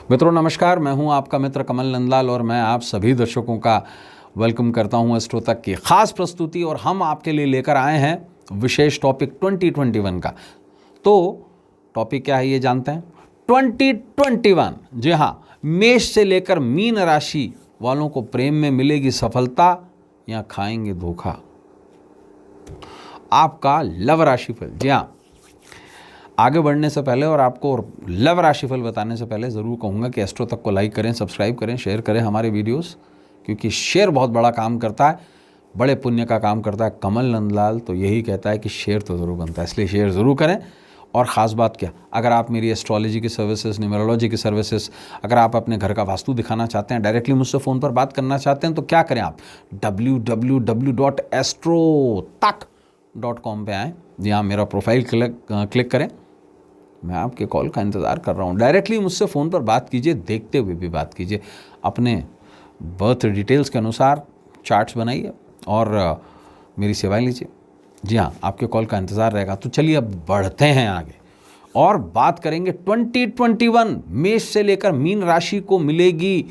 मित्रों नमस्कार, मैं हूं आपका मित्र कमल नंदलाल और मैं आप सभी दर्शकों का वेलकम करता हूं एस्ट्रो तक की खास प्रस्तुति। और हम आपके लिए लेकर आए हैं विशेष टॉपिक 2021 का। तो टॉपिक क्या है ये जानते हैं। 2021, जी हाँ, मेष से लेकर मीन राशि वालों को प्रेम में मिलेगी सफलता या खाएंगे धोखा। आपका लव राशिफल, जी हाँ, आगे बढ़ने से पहले और आपको लव राशिफल बताने से पहले ज़रूर कहूँगा कि एस्ट्रो तक को लाइक करें, सब्सक्राइब करें, शेयर करें हमारे वीडियोस, क्योंकि शेयर बहुत बड़ा काम करता है, बड़े पुण्य का काम करता है। कमल नंदलाल तो यही कहता है कि शेयर तो ज़रूर बनता है, इसलिए शेयर ज़रूर करें। और ख़ास बात क्या, अगर आप मेरी एस्ट्रोलॉजी की सर्विसेज, न्यूमरोलॉजी की सर्विसेज, अगर आप अपने घर का वास्तु दिखाना चाहते हैं, डायरेक्टली मुझसे फ़ोन पर बात करना चाहते हैं, तो क्या करें आप www.astrotak.com पे आएँ। जी हाँ, मेरा प्रोफाइल क्लिक करें। मैं आपके कॉल का इंतज़ार कर रहा हूँ। डायरेक्टली मुझसे फ़ोन पर बात कीजिए, देखते हुए भी बात कीजिए। अपने बर्थ डिटेल्स के अनुसार चार्ट्स बनाइए और मेरी सेवाएं लीजिए। जी हाँ, आपके कॉल का इंतज़ार रहेगा। तो चलिए अब बढ़ते हैं आगे और बात करेंगे 2021 मेष से लेकर मीन राशि को मिलेगी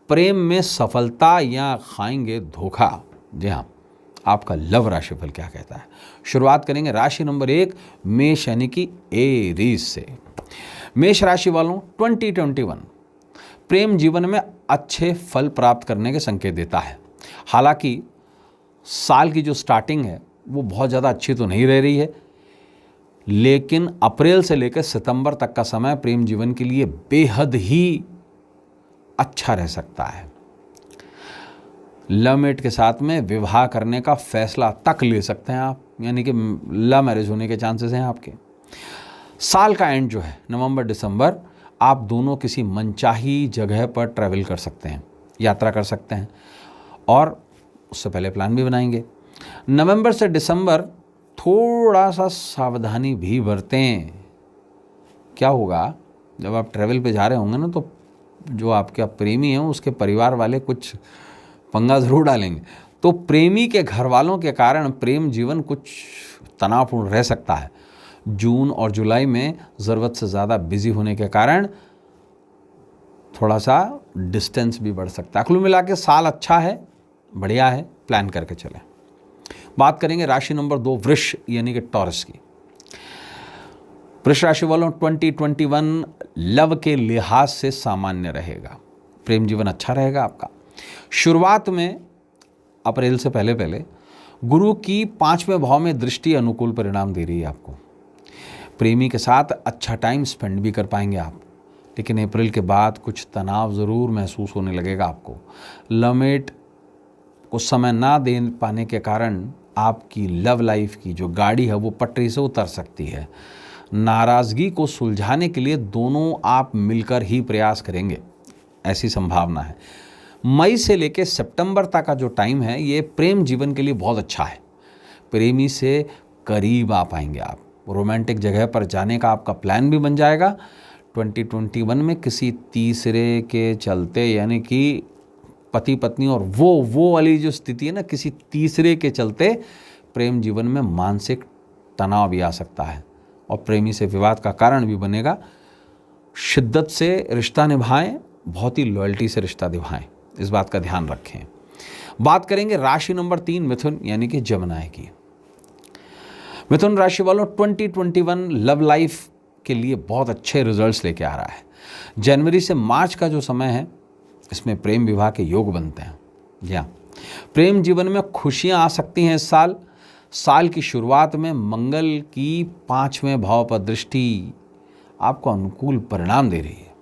प्रेम में सफलता या खाएंगे धोखा। जी हाँ, आपका लव राशिफल क्या कहता है। शुरुआत करेंगे राशि नंबर 1 मेष यानी कि एरीज से। मेष राशि वालों 2021 प्रेम जीवन में अच्छे फल प्राप्त करने के संकेत देता है। हालांकि साल की जो स्टार्टिंग है वो बहुत ज़्यादा अच्छी तो नहीं रह रही है, लेकिन अप्रैल से लेकर सितंबर तक का समय प्रेम जीवन के लिए बेहद ही अच्छा रह सकता है। लव मेट के साथ में विवाह करने का फैसला तक ले सकते हैं आप, यानी कि लव मैरिज होने के चांसेस हैं आपके। साल का एंड जो है नवंबर दिसंबर, आप दोनों किसी मनचाही जगह पर ट्रैवल कर सकते हैं, यात्रा कर सकते हैं, और उससे पहले प्लान भी बनाएंगे। नवंबर से दिसंबर थोड़ा सा सावधानी भी बरतें। क्या होगा, जब आप ट्रैवल पे जा रहे होंगे ना, तो जो आपका प्रेमी है उसके परिवार वाले कुछ पंगा ज़रूर डालेंगे। तो प्रेमी के घर वालों के कारण प्रेम जीवन कुछ तनावपूर्ण रह सकता है। जून और जुलाई में ज़रूरत से ज़्यादा बिजी होने के कारण थोड़ा सा डिस्टेंस भी बढ़ सकता है। कुल मिला के साल अच्छा है, बढ़िया है, प्लान करके चलें। बात करेंगे राशि नंबर 2 वृष यानी कि टॉरस की। वृष राशि वालों 2021 लव के लिहाज से सामान्य रहेगा। प्रेम जीवन अच्छा रहेगा आपका। शुरुआत में अप्रैल से पहले गुरु की 5वें भाव में दृष्टि अनुकूल परिणाम दे रही है आपको। प्रेमी के साथ अच्छा टाइम स्पेंड भी कर पाएंगे आप, लेकिन अप्रैल के बाद कुछ तनाव ज़रूर महसूस होने लगेगा आपको। लवमेट को समय ना दे पाने के कारण आपकी लव लाइफ की जो गाड़ी है वो पटरी से उतर सकती है। नाराज़गी को सुलझाने के लिए दोनों आप मिलकर ही प्रयास करेंगे, ऐसी संभावना है। मई से लेकर सितंबर तक का जो टाइम है ये प्रेम जीवन के लिए बहुत अच्छा है। प्रेमी से करीब आ पाएंगे आप, रोमांटिक जगह पर जाने का आपका प्लान भी बन जाएगा। 2021 में किसी तीसरे के चलते, यानी कि पति पत्नी और वो वाली जो स्थिति है ना, किसी तीसरे के चलते प्रेम जीवन में मानसिक तनाव भी आ सकता है और प्रेमी से विवाद का कारण भी बनेगा। शिद्दत से रिश्ता निभाएं, बहुत ही लॉयल्टी से रिश्ता निभाएं, इस बात का ध्यान रखें। बात करेंगे राशि नंबर 3 मिथुन यानी कि जमनाय की। मिथुन राशि वालों 2021 लव लाइफ के लिए बहुत अच्छे रिजल्ट्स लेके आ रहा है। जनवरी से मार्च का जो समय है इसमें प्रेम विवाह के योग बनते हैं। या प्रेम जीवन में खुशियां आ सकती हैं इस साल। साल की शुरुआत में मंगल की 5वें भाव पर दृष्टि आपको अनुकूल परिणाम दे रही है।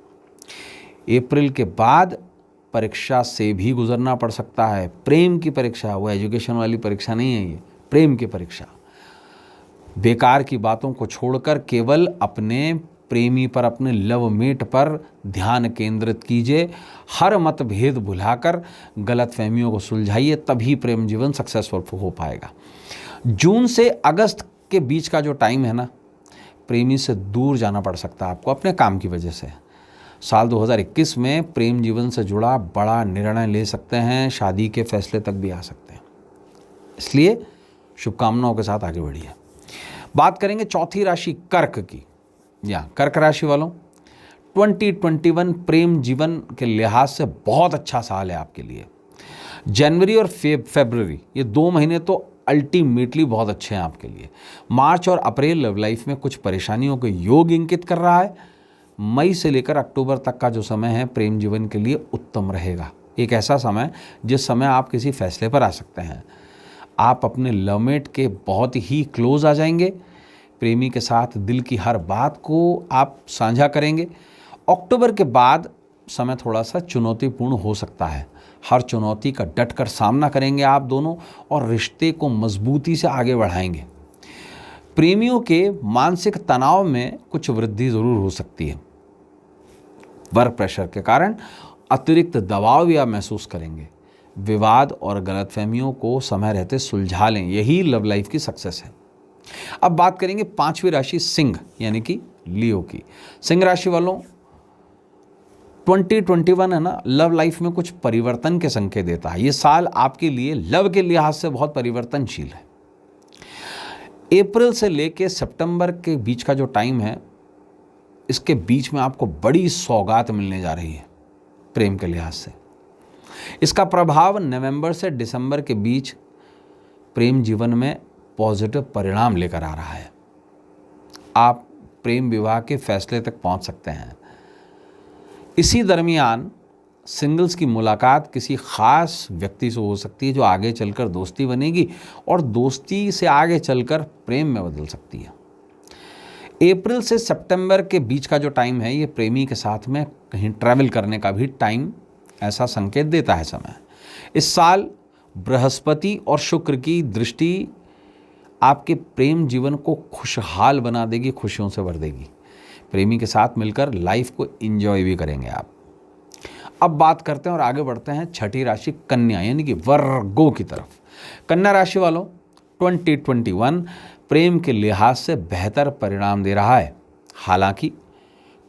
अप्रैल के बाद परीक्षा से भी गुजरना पड़ सकता है। प्रेम की परीक्षा, वो एजुकेशन वाली परीक्षा नहीं है, ये प्रेम की परीक्षा। बेकार की बातों को छोड़कर केवल अपने प्रेमी पर, अपने लव मेट पर ध्यान केंद्रित कीजिए। हर मतभेद भुलाकर गलतफहमियों को सुलझाइए, तभी प्रेम जीवन सक्सेसफुल हो पाएगा। जून से अगस्त के बीच का जो टाइम है ना, प्रेमी से दूर जाना पड़ सकता है आपको अपने काम की वजह से। साल 2021 में प्रेम जीवन से जुड़ा बड़ा निर्णय ले सकते हैं, शादी के फैसले तक भी आ सकते हैं, इसलिए शुभकामनाओं के साथ आगे बढ़िए। बात करेंगे चौथी राशि कर्क की। या कर्क राशि वालों 2021 प्रेम जीवन के लिहाज से बहुत अच्छा साल है आपके लिए। जनवरी और फरवरी ये 2 महीने तो अल्टीमेटली बहुत अच्छे हैं आपके लिए। मार्च और अप्रैल लव लाइफ में कुछ परेशानियों के योग इंगित कर रहा है। मई से लेकर अक्टूबर तक का जो समय है प्रेम जीवन के लिए उत्तम रहेगा। एक ऐसा समय जिस समय आप किसी फैसले पर आ सकते हैं। आप अपने लवमेट के बहुत ही क्लोज आ जाएंगे। प्रेमी के साथ दिल की हर बात को आप साझा करेंगे। अक्टूबर के बाद समय थोड़ा सा चुनौतीपूर्ण हो सकता है। हर चुनौती का डटकर सामना करेंगे आप दोनों और रिश्ते को मजबूती से आगे बढ़ाएंगे। प्रेमियों के मानसिक तनाव में कुछ वृद्धि ज़रूर हो सकती है। वर्क प्रेशर के कारण अतिरिक्त दबाव भी आप महसूस करेंगे। विवाद और गलतफहमियों को समय रहते सुलझा लें, यही लव लाइफ की सक्सेस है। अब बात करेंगे 5वीं राशि सिंह यानी कि लियो की। सिंह राशि वालों 2021 है ना, लव लाइफ में कुछ परिवर्तन के संकेत देता है। ये साल आपके लिए लव के लिहाज से बहुत परिवर्तनशील है। अप्रैल से लेकर सितंबर के बीच का जो टाइम है, इसके बीच में आपको बड़ी सौगात मिलने जा रही है प्रेम के लिहाज से। इसका प्रभाव नवंबर से दिसंबर के बीच प्रेम जीवन में पॉजिटिव परिणाम लेकर आ रहा है। आप प्रेम विवाह के फैसले तक पहुंच सकते हैं। इसी दरमियान सिंगल्स की मुलाकात किसी खास व्यक्ति से हो सकती है जो आगे चलकर दोस्ती बनेगी और दोस्ती से आगे चलकर प्रेम में बदल सकती है। अप्रैल से सितंबर के बीच का जो टाइम है, ये प्रेमी के साथ में कहीं ट्रैवल करने का भी टाइम ऐसा संकेत देता है समय। इस साल बृहस्पति और शुक्र की दृष्टि आपके प्रेम जीवन को खुशहाल बना देगी, खुशियों से भर देगी। प्रेमी के साथ मिलकर लाइफ को एंजॉय भी करेंगे आप। अब बात करते हैं और आगे बढ़ते हैं 6ठी राशि कन्या यानी कि वर्गों की तरफ। कन्या राशि वालों 2021 प्रेम के लिहाज से बेहतर परिणाम दे रहा है। हालांकि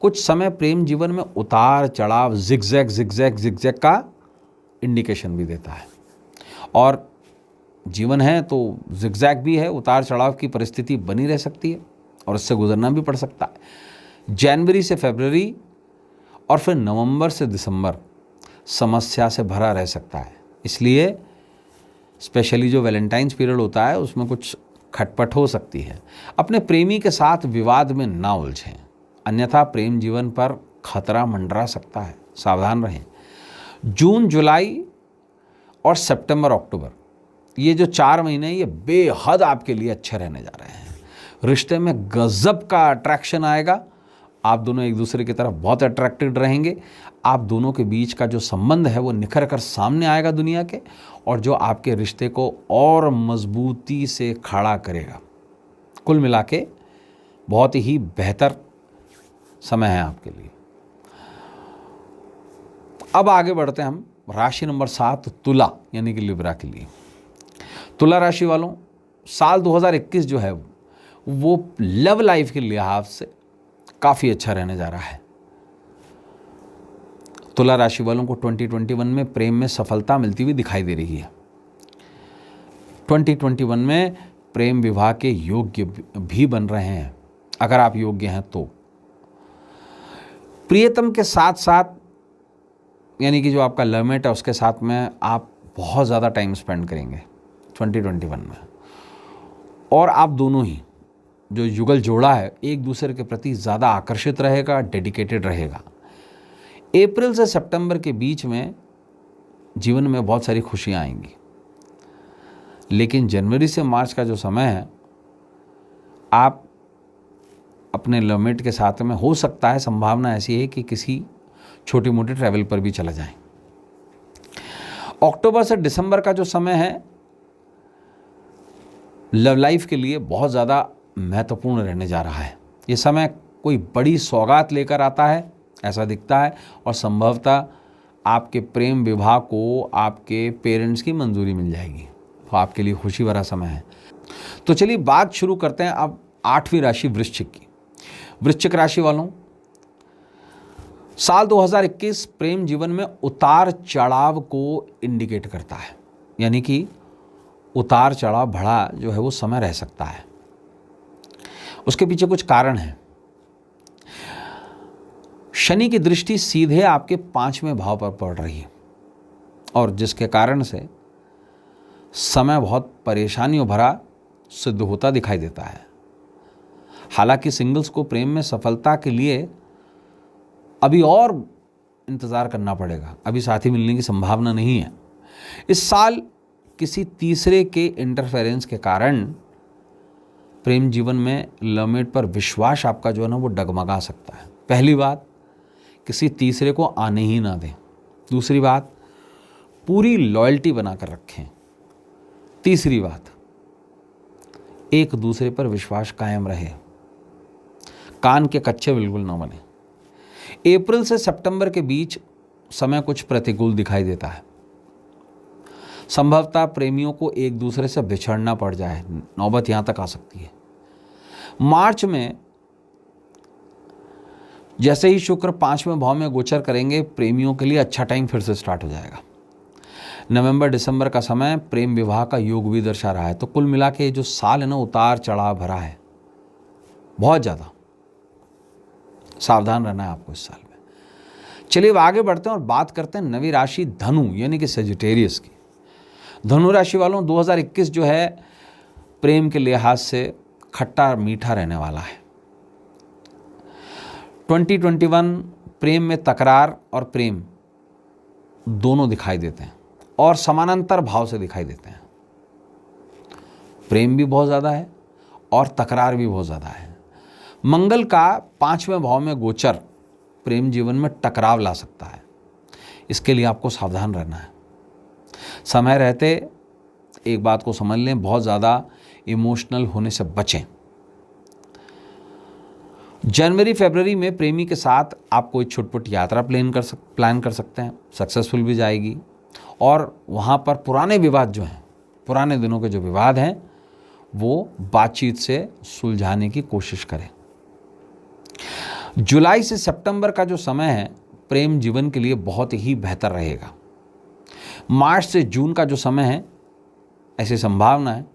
कुछ समय प्रेम जीवन में उतार चढ़ाव जिगजैग का इंडिकेशन भी देता है। और जीवन है तो जिगजैग भी है, उतार चढ़ाव की परिस्थिति बनी रह सकती है और इससे गुजरना भी पड़ सकता है। जनवरी से फरवरी और फिर नवंबर से दिसंबर समस्या से भरा रह सकता है। इसलिए स्पेशली जो वैलेंटाइंस पीरियड होता है उसमें कुछ खटपट हो सकती है। अपने प्रेमी के साथ विवाद में ना उलझें, अन्यथा प्रेम जीवन पर खतरा मंडरा सकता है, सावधान रहें। जून जुलाई और सितंबर अक्टूबर ये जो 4 महीने ये बेहद आपके लिए अच्छे रहने जा रहे हैं। रिश्ते में गजब का अट्रैक्शन आएगा। आप दोनों एक दूसरे की तरफ बहुत अट्रैक्टेड रहेंगे। आप दोनों के बीच का जो संबंध है वो निखर कर सामने आएगा दुनिया के, और जो आपके रिश्ते को और मजबूती से खड़ा करेगा। कुल मिला के बहुत ही बेहतर समय है आपके लिए। अब आगे बढ़ते हैं हम राशि नंबर 7 तुला यानी कि लिब्रा के लिए। तुला राशि वालों साल 2021 जो है वो लव लाइफ के लिहाज से काफ़ी अच्छा रहने जा रहा है। तुला राशि वालों को 2021 में प्रेम में सफलता मिलती हुई दिखाई दे रही है। 2021 में प्रेम विवाह के योग्य भी बन रहे हैं, अगर आप योग्य हैं तो। प्रियतम के साथ साथ यानी कि जो आपका लवमेट है उसके साथ में आप बहुत ज़्यादा टाइम स्पेंड करेंगे 2021 में, और आप दोनों ही जो युगल जोड़ा है एक दूसरे के प्रति ज़्यादा आकर्षित रहेगा, डेडिकेटेड रहेगा। अप्रैल से सितंबर के बीच में जीवन में बहुत सारी खुशियाँ आएंगी, लेकिन जनवरी से मार्च का जो समय है आप अपने लवमेट के साथ में हो सकता है, संभावना ऐसी है कि किसी छोटी मोटी ट्रैवल पर भी चला जाएं। अक्टूबर से दिसंबर का जो समय है लव लाइफ के लिए बहुत ज़्यादा महत्वपूर्ण रहने जा रहा है। ये समय कोई बड़ी सौगात लेकर आता है ऐसा दिखता है, और संभवतः आपके प्रेम विवाह को आपके पेरेंट्स की मंजूरी मिल जाएगी, तो आपके लिए खुशी भरा समय है। तो चलिए बात शुरू करते हैं अब 8वीं राशि वृश्चिक की। वृश्चिक राशि वालों साल 2021 प्रेम जीवन में उतार चढ़ाव को इंडिकेट करता है, यानी कि उतार चढ़ाव भरा जो है वो समय रह सकता है। उसके पीछे कुछ कारण हैं। शनि की दृष्टि सीधे आपके 5वें भाव पर पड़ रही है और जिसके कारण से समय बहुत परेशानियों भरा सिद्ध होता दिखाई देता है। हालांकि सिंगल्स को प्रेम में सफलता के लिए अभी और इंतज़ार करना पड़ेगा, अभी साथी मिलने की संभावना नहीं है। इस साल किसी तीसरे के इंटरफेरेंस के कारण प्रेम जीवन में लवमेट पर विश्वास आपका जो है ना वो डगमगा सकता है। पहली बात, किसी तीसरे को आने ही ना दें। दूसरी बात, पूरी लॉयल्टी बनाकर रखें। तीसरी बात, एक दूसरे पर विश्वास कायम रहे। कान के कच्चे बिल्कुल ना बने। अप्रैल से सितंबर के बीच समय कुछ प्रतिकूल दिखाई देता है। संभवतः प्रेमियों को एक दूसरे से बिछड़ना पड़ जाए, नौबत यहां तक आ सकती है। मार्च में जैसे ही शुक्र 5वें भाव में गोचर करेंगे, प्रेमियों के लिए अच्छा टाइम फिर से स्टार्ट हो जाएगा। नवंबर दिसंबर का समय प्रेम विवाह का योग भी दर्शा रहा है। तो कुल मिला के जो साल है ना उतार चढ़ाव भरा है, बहुत ज़्यादा सावधान रहना है आपको इस साल में। चलिए अब आगे बढ़ते हैं और बात करते हैं नवी राशि धनु यानी कि सेजिटेरियस की। धनु राशि वालों, 2021 जो है प्रेम के लिहाज से खट्टा मीठा रहने वाला है। 2021 प्रेम में तकरार और प्रेम दोनों दिखाई देते हैं और समानांतर भाव से दिखाई देते हैं। प्रेम भी बहुत ज़्यादा है और तकरार भी बहुत ज़्यादा है। मंगल का 5वें भाव में गोचर प्रेम जीवन में टकराव ला सकता है। इसके लिए आपको सावधान रहना है। समय रहते एक बात को समझ लें, बहुत ज़्यादा इमोशनल होने से बचें। जनवरी फरवरी में प्रेमी के साथ आप कोई छुटपुट यात्रा प्लान कर सकते हैं, सक्सेसफुल भी जाएगी और वहाँ पर पुराने विवाद जो हैं, पुराने दिनों के जो विवाद हैं, वो बातचीत से सुलझाने की कोशिश करें। जुलाई से सितंबर का जो समय है प्रेम जीवन के लिए बहुत ही बेहतर रहेगा। मार्च से जून का जो समय है, ऐसी संभावना है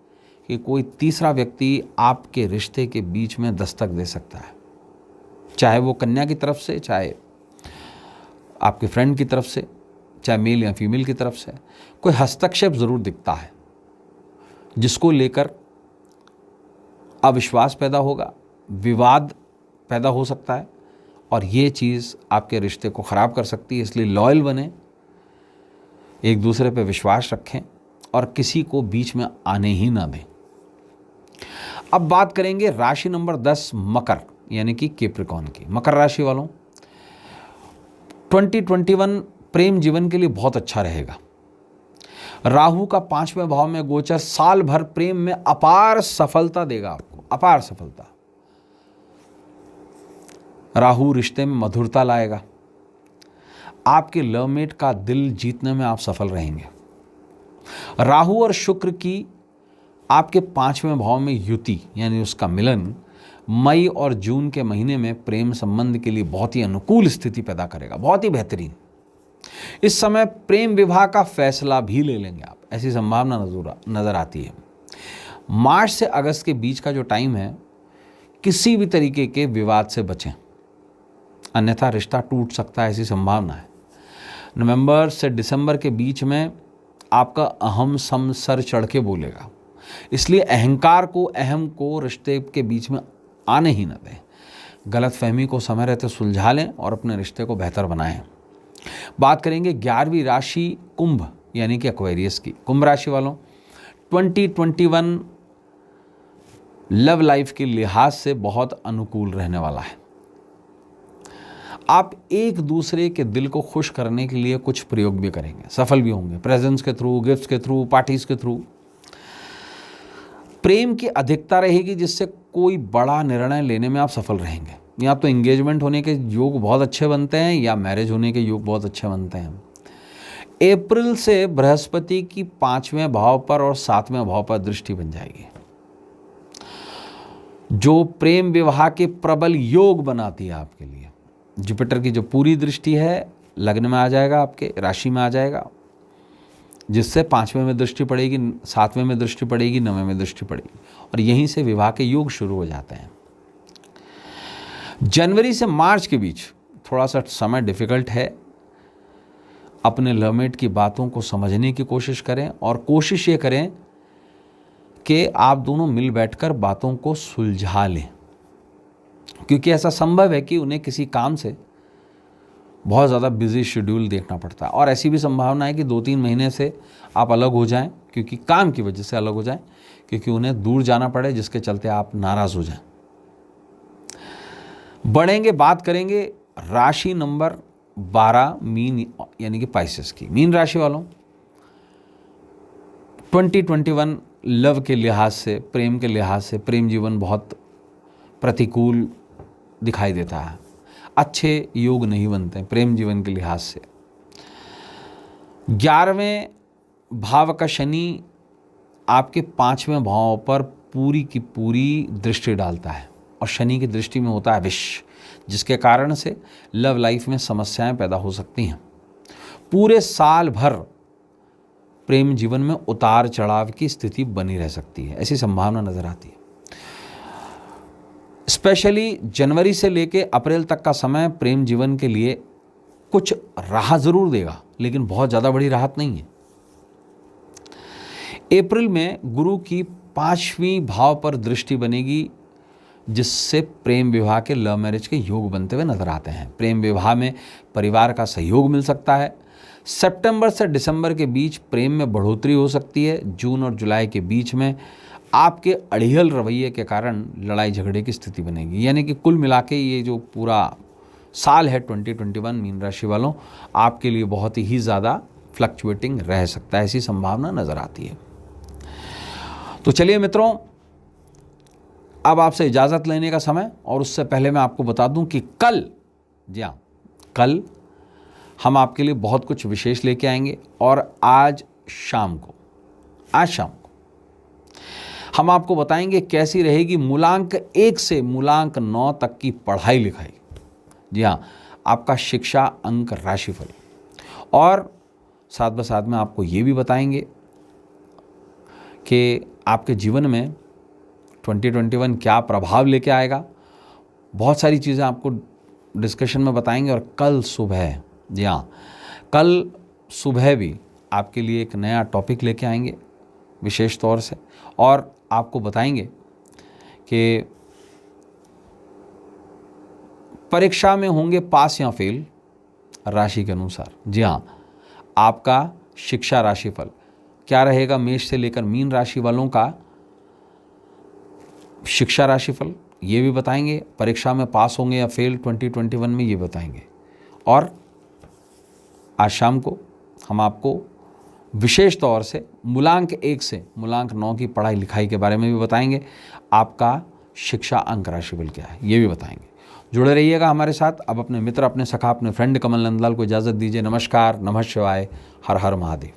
कि कोई तीसरा व्यक्ति आपके रिश्ते के बीच में दस्तक दे सकता है, चाहे वो कन्या की तरफ से, चाहे आपके फ्रेंड की तरफ से, चाहे मेल या फीमेल की तरफ से। कोई हस्तक्षेप ज़रूर दिखता है जिसको लेकर अविश्वास पैदा होगा, विवाद पैदा हो सकता है और ये चीज़ आपके रिश्ते को ख़राब कर सकती है। इसलिए लॉयल बने, एक दूसरे पर विश्वास रखें और किसी को बीच में आने ही ना दें। अब बात करेंगे राशि नंबर 10 मकर यानी कि कैप्रिकॉर्न की। मकर राशि वालों, 2021 प्रेम जीवन के लिए बहुत अच्छा रहेगा। राहु का 5वें भाव में गोचर साल भर प्रेम में अपार सफलता देगा आपको, अपार सफलता। राहु रिश्ते में मधुरता लाएगा। आपके लवमेट का दिल जीतने में आप सफल रहेंगे। राहु और शुक्र की आपके 5वें भाव में युति यानी उसका मिलन मई और जून के महीने में प्रेम संबंध के लिए बहुत ही अनुकूल स्थिति पैदा करेगा, बहुत ही बेहतरीन। इस समय प्रेम विवाह का फैसला भी ले लेंगे आप, ऐसी संभावना नजर आती है। मार्च से अगस्त के बीच का जो टाइम है, किसी भी तरीके के विवाद से बचें, अन्यथा रिश्ता टूट सकता है, ऐसी संभावना है। नवंबर से दिसंबर के बीच में आपका अहम सम सर चढ़ के बोलेगा, इसलिए अहंकार को, अहम को रिश्ते के बीच में आने ही न दें। गलतफहमी को समय रहते सुलझा लें और अपने रिश्ते को बेहतर बनाएं। बात करेंगे 11वीं राशि कुंभ यानी कि एक्वेरियस की। कुंभ राशि वालों, 2021 लव लाइफ के लिहाज से बहुत अनुकूल रहने वाला है। आप एक दूसरे के दिल को खुश करने के लिए कुछ प्रयोग भी करेंगे, सफल भी होंगे, प्रेजेंट्स के थ्रू, गिफ्ट्स के थ्रू, पार्टीज के थ्रू। प्रेम की अधिकता रहेगी जिससे कोई बड़ा निर्णय लेने में आप सफल रहेंगे। या तो एंगेजमेंट होने के योग बहुत अच्छे बनते हैं या मैरिज होने के योग बहुत अच्छे बनते हैं। अप्रैल से बृहस्पति की 5वें भाव पर और 7वें भाव पर दृष्टि बन जाएगी, जो प्रेम विवाह के प्रबल योग बनाती है आपके लिए। जुपिटर की जो पूरी दृष्टि है लग्न में आ जाएगा, आपके राशि में आ जाएगा, जिससे 5वें में दृष्टि पड़ेगी, 7वें में दृष्टि पड़ेगी, 9वें में दृष्टि पड़ेगी और यहीं से विवाह के योग शुरू हो जाते हैं। जनवरी से मार्च के बीच थोड़ा सा समय डिफ़िकल्ट है। अपने लवमेट की बातों को समझने की कोशिश करें और कोशिश ये करें कि आप दोनों मिल बैठकर बातों को सुलझा लें, क्योंकि ऐसा संभव है कि उन्हें किसी काम से बहुत ज़्यादा बिजी शेड्यूल देखना पड़ता है और ऐसी भी संभावना है कि 2-3 महीने से आप अलग हो जाएं, क्योंकि काम की वजह से अलग हो जाएं, क्योंकि उन्हें दूर जाना पड़े जिसके चलते आप नाराज़ हो जाएं। बढ़ेंगे, बात करेंगे राशि नंबर 12 मीन यानी कि पाइसेस की। मीन राशि वालों, 2021 लव के लिहाज से, प्रेम के लिहाज से प्रेम जीवन बहुत प्रतिकूल दिखाई देता है। अच्छे योग नहीं बनते प्रेम जीवन के लिहाज से। 11वें भाव का शनि आपके 5वें भाव पर पूरी की पूरी दृष्टि डालता है और शनि की दृष्टि में होता है विष, जिसके कारण से लव लाइफ में समस्याएं पैदा हो सकती हैं। पूरे साल भर प्रेम जीवन में उतार चढ़ाव की स्थिति बनी रह सकती है, ऐसी संभावना नजर आती है। स्पेशली जनवरी से लेके अप्रैल तक का समय प्रेम जीवन के लिए कुछ राहत जरूर देगा, लेकिन बहुत ज़्यादा बड़ी राहत नहीं है। अप्रैल में गुरु की 5वीं भाव पर दृष्टि बनेगी, जिससे प्रेम विवाह के, लव मैरिज के योग बनते हुए नजर आते हैं। प्रेम विवाह में परिवार का सहयोग मिल सकता है। सितंबर से दिसंबर के बीच प्रेम में बढ़ोतरी हो सकती है। जून और जुलाई के बीच में आपके अड़ियल रवैये के कारण लड़ाई झगड़े की स्थिति बनेगी। यानी कि कुल मिला के ये जो पूरा साल है 2021 मीन राशि वालों, आपके लिए बहुत ही ज़्यादा फ्लक्चुएटिंग रह सकता है, ऐसी संभावना नज़र आती है। तो चलिए मित्रों, अब आपसे इजाज़त लेने का समय, और उससे पहले मैं आपको बता दूं कि कल, जी हाँ, कल हम आपके लिए बहुत कुछ विशेष लेके आएंगे। और आज शाम को हम आपको बताएंगे कैसी रहेगी मूलांक 1 से मूलांक 9 तक की पढ़ाई लिखाई। जी हाँ, आपका शिक्षा अंक राशिफल। और साथ ब साथ में आपको ये भी बताएंगे कि आपके जीवन में 2021 क्या प्रभाव लेके आएगा। बहुत सारी चीज़ें आपको डिस्कशन में बताएंगे। और कल सुबह, जी हाँ, कल सुबह भी आपके लिए एक नया टॉपिक लेके आएंगे विशेष तौर से, और आपको बताएंगे कि परीक्षा में होंगे पास या फेल राशि के अनुसार। जी हाँ, आपका शिक्षा राशिफल क्या रहेगा, मेष से लेकर मीन राशि वालों का शिक्षा राशिफल ये भी बताएंगे। परीक्षा में पास होंगे या फेल 2021 में, ये बताएंगे। और आज शाम को हम आपको विशेष तौर से मूलांक 1 से मूलांक 9 की पढ़ाई लिखाई के बारे में भी बताएंगे। आपका शिक्षा अंक राशिफल क्या है ये भी बताएंगे। जुड़े रहिएगा हमारे साथ। अब अपने मित्र, अपने सखा, अपने फ्रेंड कमल नंदलाल को इजाज़त दीजिए। नमस्कार, नमः शिवाय, हर हर महादेव।